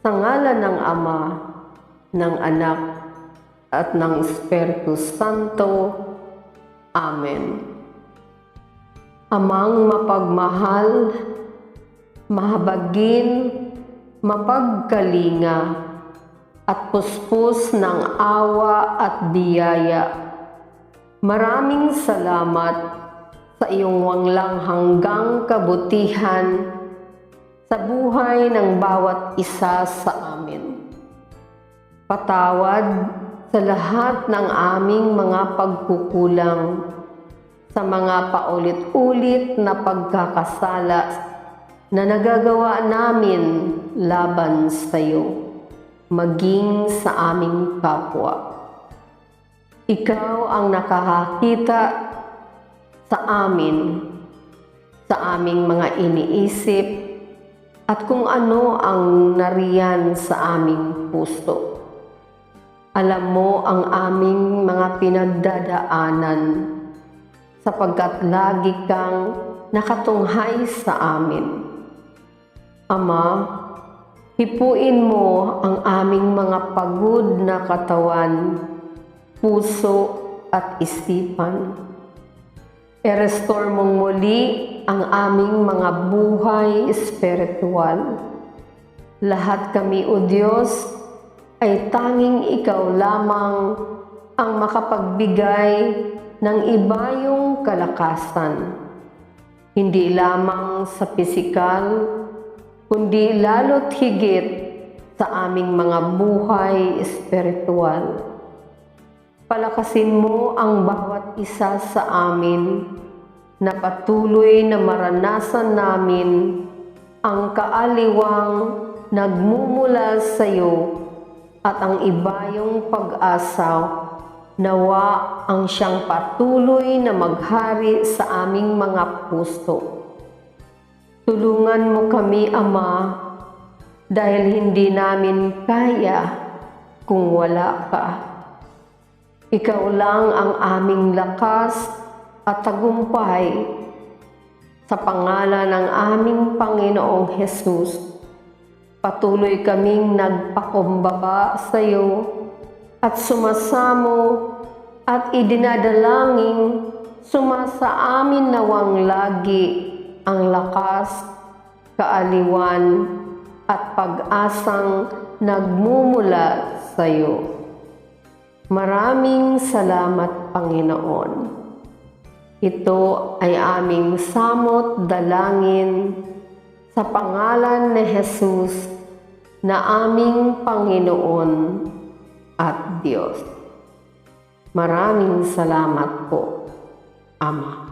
Sa ngalan ng Ama, ng Anak, at ng Espiritu Santo. Amen. Amang mapagmahal, mahabagin, mapagkalinga, at puspos ng awa at biyaya. Maraming salamat sa iyong walang hanggang kabutihan sa buhay ng bawat isa sa amin. Patawad sa lahat ng aming mga pagkukulang, sa mga paulit-ulit na pagkakasala na nagagawa namin laban sa iyo, maging sa aming kapwa. Ikaw ang nakakakita sa amin, sa aming mga iniisip, at kung ano ang nariyan sa aming puso. Alam mo ang aming mga pinagdadaanan, sapagkat lagi kang nakatunghay sa amin. Ama, hipuin mo ang aming mga pagod na katawan, puso at isipan. I-restore mong muli ang aming mga buhay espiritual. Lahat kami, O Diyos, ay tanging Ikaw lamang ang makapagbigay ng ibayong kalakasan. Hindi lamang sa pisikal, kundi lalo't higit sa aming mga buhay espiritual. Palakasin mo ang bawat isa sa amin na patuloy na maranasan namin ang kaaliwang nagmumula sa iyo at ang ibayong pag-asa, nawa ang siyang patuloy na maghari sa aming mga puso. Tulungan mo kami, Ama, dahil hindi namin kaya kung wala ka. Ikaw lang ang aming lakas at tagumpay. Sa pangalan ng aming Panginoong Hesus, patuloy kaming nagpakumbaba sa iyo at sumasamo at idinadalangin sumasa amin nawang lagi ang lakas, kaaliwan at pag-asang nagmumula sa iyo. Maraming salamat, Panginoon. Ito ay aming samot dalangin sa pangalan ni Jesus na aming Panginoon at Diyos. Maraming salamat po, Ama.